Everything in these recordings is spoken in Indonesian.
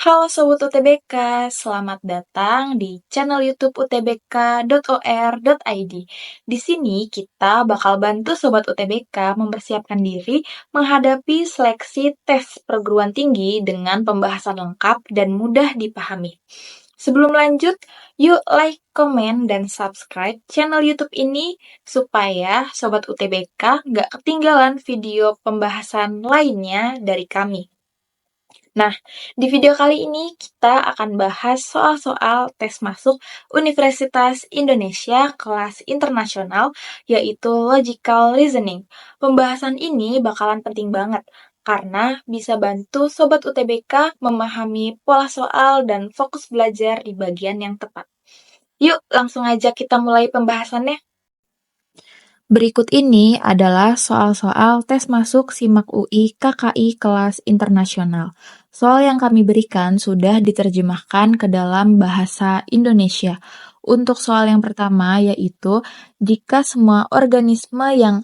Halo Sobat UTBK, selamat datang di channel YouTube utbk.or.id. Di sini kita bakal bantu Sobat UTBK mempersiapkan diri menghadapi seleksi tes perguruan tinggi dengan pembahasan lengkap dan mudah dipahami. Sebelum lanjut, yuk like, komen, dan subscribe channel YouTube ini supaya Sobat UTBK nggak ketinggalan video pembahasan lainnya dari kami. Nah, di video kali ini kita akan bahas soal-soal tes masuk Universitas Indonesia kelas internasional, yaitu Logical Reasoning. Pembahasan ini bakalan penting banget, karena bisa bantu Sobat UTBK memahami pola soal dan fokus belajar di bagian yang tepat. Yuk, langsung aja kita mulai pembahasannya. Berikut ini adalah soal-soal tes masuk SIMAK UI KKI kelas internasional. Soal yang kami berikan sudah diterjemahkan ke dalam bahasa Indonesia. Untuk soal yang pertama yaitu, jika semua organisme yang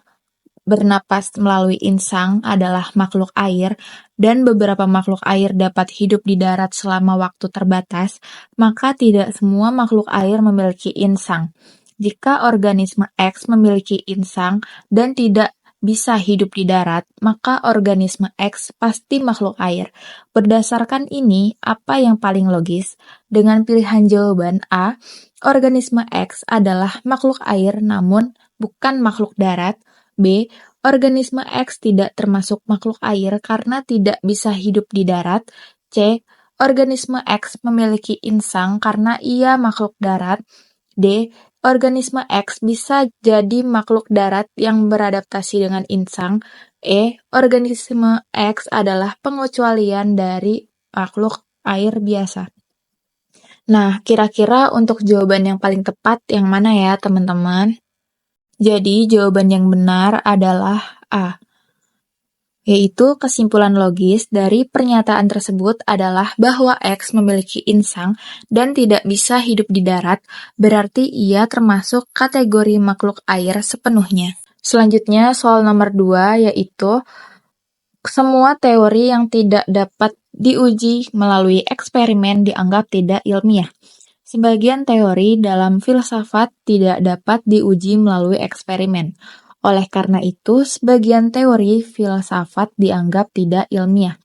bernapas melalui insang adalah makhluk air, dan beberapa makhluk air dapat hidup di darat selama waktu terbatas, maka tidak semua makhluk air memiliki insang. Jika organisme X memiliki insang dan tidak bisa hidup di darat, maka organisme X pasti makhluk air. Berdasarkan ini, apa yang paling logis? Dengan pilihan jawaban A, organisme X adalah makhluk air namun bukan makhluk darat. B, organisme X tidak termasuk makhluk air karena tidak bisa hidup di darat. C, organisme X memiliki insang karena ia makhluk darat. D, organisme X bisa jadi makhluk darat yang beradaptasi dengan insang. E, organisme X adalah pengecualian dari makhluk air biasa. Nah, kira-kira untuk jawaban yang paling tepat yang mana ya, teman-teman? Jadi, jawaban yang benar adalah A, yaitu kesimpulan logis dari pernyataan tersebut adalah bahwa X memiliki insang dan tidak bisa hidup di darat, berarti ia termasuk kategori makhluk air sepenuhnya. Selanjutnya, soal nomor 2 yaitu semua teori yang tidak dapat diuji melalui eksperimen dianggap tidak ilmiah. Sebagian teori dalam filsafat tidak dapat diuji melalui eksperimen. Oleh karena itu, sebagian teori filsafat dianggap tidak ilmiah.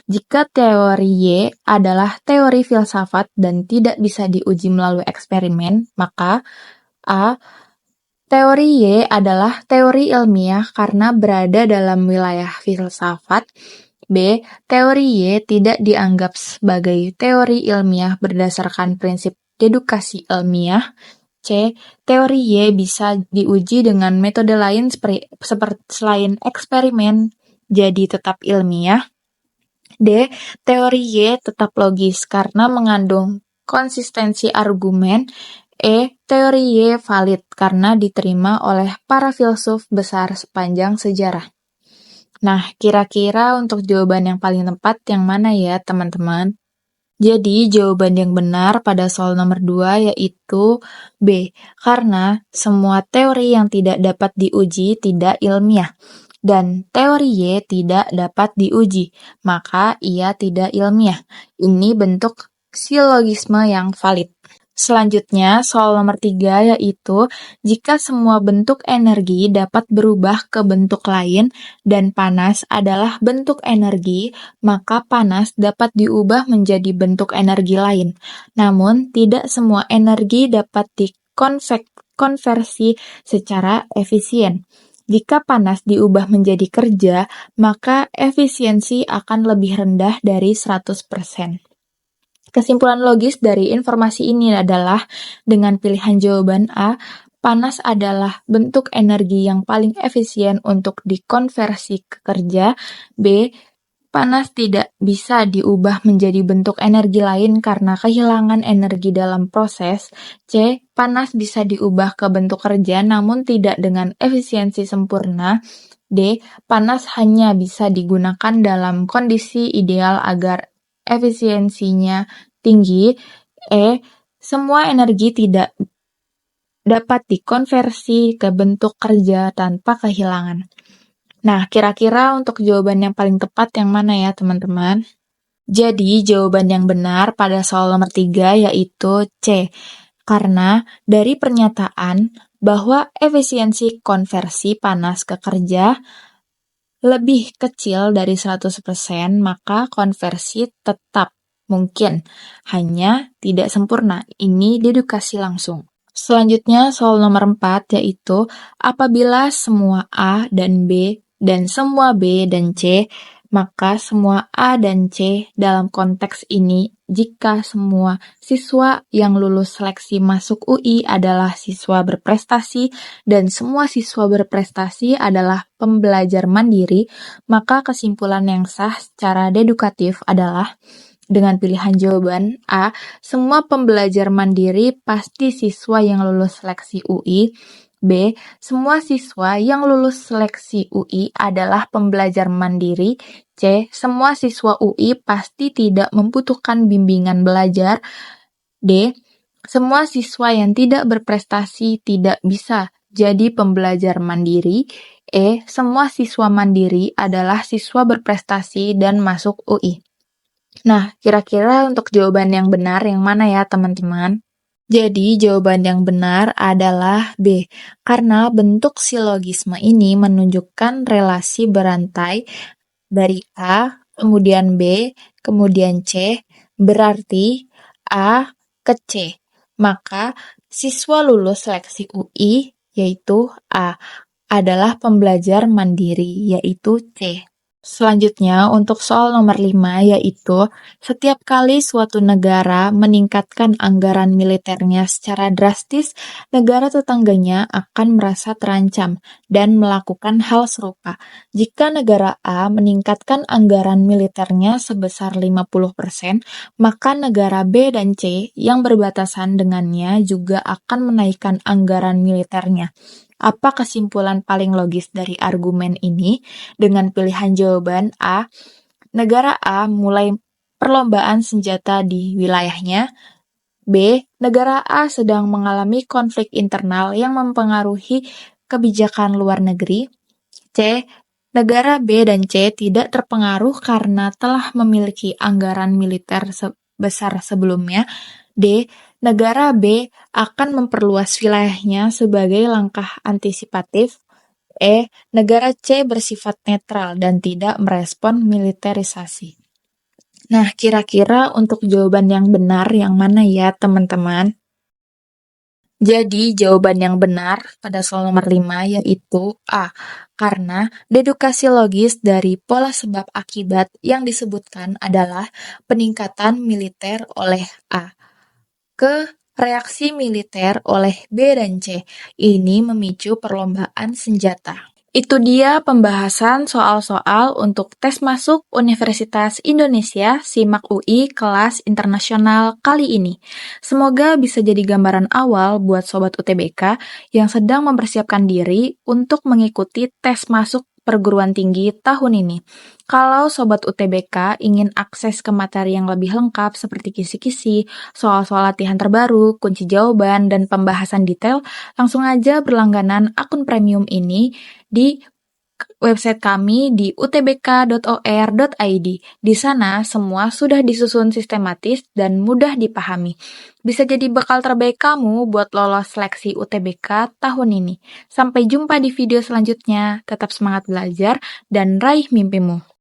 Jika teori Y adalah teori filsafat dan tidak bisa diuji melalui eksperimen, maka A, teori Y adalah teori ilmiah karena berada dalam wilayah filsafat. B, teori Y tidak dianggap sebagai teori ilmiah berdasarkan prinsip dedukasi ilmiah. C, teori Y bisa diuji dengan metode lain seperti selain eksperimen, jadi tetap ilmiah. D, teori Y tetap logis karena mengandung konsistensi argumen. E, teori Y valid karena diterima oleh para filsuf besar sepanjang sejarah. Nah, kira-kira untuk jawaban yang paling tepat yang mana ya, teman-teman? Jadi, jawaban yang benar pada soal nomor 2 yaitu B, karena semua teori yang tidak dapat diuji tidak ilmiah, dan teori Y tidak dapat diuji, maka ia tidak ilmiah. Ini bentuk silogisme yang valid. Selanjutnya, soal nomor 3 yaitu, jika semua bentuk energi dapat berubah ke bentuk lain dan panas adalah bentuk energi, maka panas dapat diubah menjadi bentuk energi lain. Namun, tidak semua energi dapat dikonversi secara efisien. Jika panas diubah menjadi kerja, maka efisiensi akan lebih rendah dari 100%. Kesimpulan logis dari informasi ini adalah, dengan pilihan jawaban A, panas adalah bentuk energi yang paling efisien untuk dikonversi ke kerja. B, panas tidak bisa diubah menjadi bentuk energi lain karena kehilangan energi dalam proses. C, panas bisa diubah ke bentuk kerja namun tidak dengan efisiensi sempurna. D, panas hanya bisa digunakan dalam kondisi ideal agar efisiensinya tinggi. E, semua energi tidak dapat dikonversi ke bentuk kerja tanpa kehilangan. Nah, kira-kira untuk jawaban yang paling tepat yang mana ya, teman-teman? Jadi, jawaban yang benar pada soal nomor 3 yaitu C. Karena dari pernyataan bahwa efisiensi konversi panas ke kerja lebih kecil dari 100%, maka konversi tetap mungkin, hanya tidak sempurna. Ini dedukasi langsung. Selanjutnya, soal nomor 4 yaitu apabila semua A dan B dan semua B dan C, maka semua A dan C dalam konteks ini jika semua siswa yang lulus seleksi masuk UI adalah siswa berprestasi dan semua siswa berprestasi adalah pembelajar mandiri, maka kesimpulan yang sah secara dedukatif adalah dengan pilihan jawaban A, semua pembelajar mandiri pasti siswa yang lulus seleksi UI. B, semua siswa yang lulus seleksi UI adalah pembelajar mandiri. C, semua siswa UI pasti tidak membutuhkan bimbingan belajar. D, semua siswa yang tidak berprestasi tidak bisa jadi pembelajar mandiri. E, semua siswa mandiri adalah siswa berprestasi dan masuk UI. Nah, kira-kira untuk jawaban yang benar yang mana ya, teman-teman? Jadi, jawaban yang benar adalah B, karena bentuk silogisme ini menunjukkan relasi berantai dari A, kemudian B, kemudian C, berarti A ke C. Maka, siswa lulus seleksi UI, yaitu A, adalah pembelajar mandiri, yaitu C. Selanjutnya, untuk soal nomor 5, yaitu setiap kali suatu negara meningkatkan anggaran militernya secara drastis, negara tetangganya akan merasa terancam dan melakukan hal serupa. Jika negara A meningkatkan anggaran militernya sebesar 50%, maka negara B dan C yang berbatasan dengannya juga akan menaikkan anggaran militernya. Apa kesimpulan paling logis dari argumen ini? Dengan pilihan jawaban A, negara A mulai perlombaan senjata di wilayahnya. B, negara A sedang mengalami konflik internal yang mempengaruhi kebijakan luar negeri. C, negara B dan C tidak terpengaruh karena telah memiliki anggaran militer besar sebelumnya. D, negara B akan memperluas wilayahnya sebagai langkah antisipatif. E, negara C bersifat netral dan tidak merespon militerisasi. Nah, kira-kira untuk jawaban yang benar yang mana ya, teman-teman? Jadi, jawaban yang benar pada soal nomor 5 yaitu A, karena dedukasi logis dari pola sebab akibat yang disebutkan adalah peningkatan militer oleh A ke reaksi militer oleh B dan C. Ini memicu perlombaan senjata. Itu dia pembahasan soal-soal untuk tes masuk Universitas Indonesia SIMAK UI kelas internasional kali ini. Semoga bisa jadi gambaran awal buat Sobat UTBK yang sedang mempersiapkan diri untuk mengikuti tes masuk perguruan tinggi tahun ini. Kalau Sobat UTBK ingin akses ke materi yang lebih lengkap seperti kisi-kisi, soal-soal latihan terbaru, kunci jawaban, dan pembahasan detail, langsung aja berlangganan akun premium ini di website kami di utbk.or.id. Di sana semua sudah disusun sistematis dan mudah dipahami. Bisa jadi bekal terbaik kamu buat lolos seleksi UTBK tahun ini. Sampai jumpa di video selanjutnya. Tetap semangat belajar dan raih mimpimu.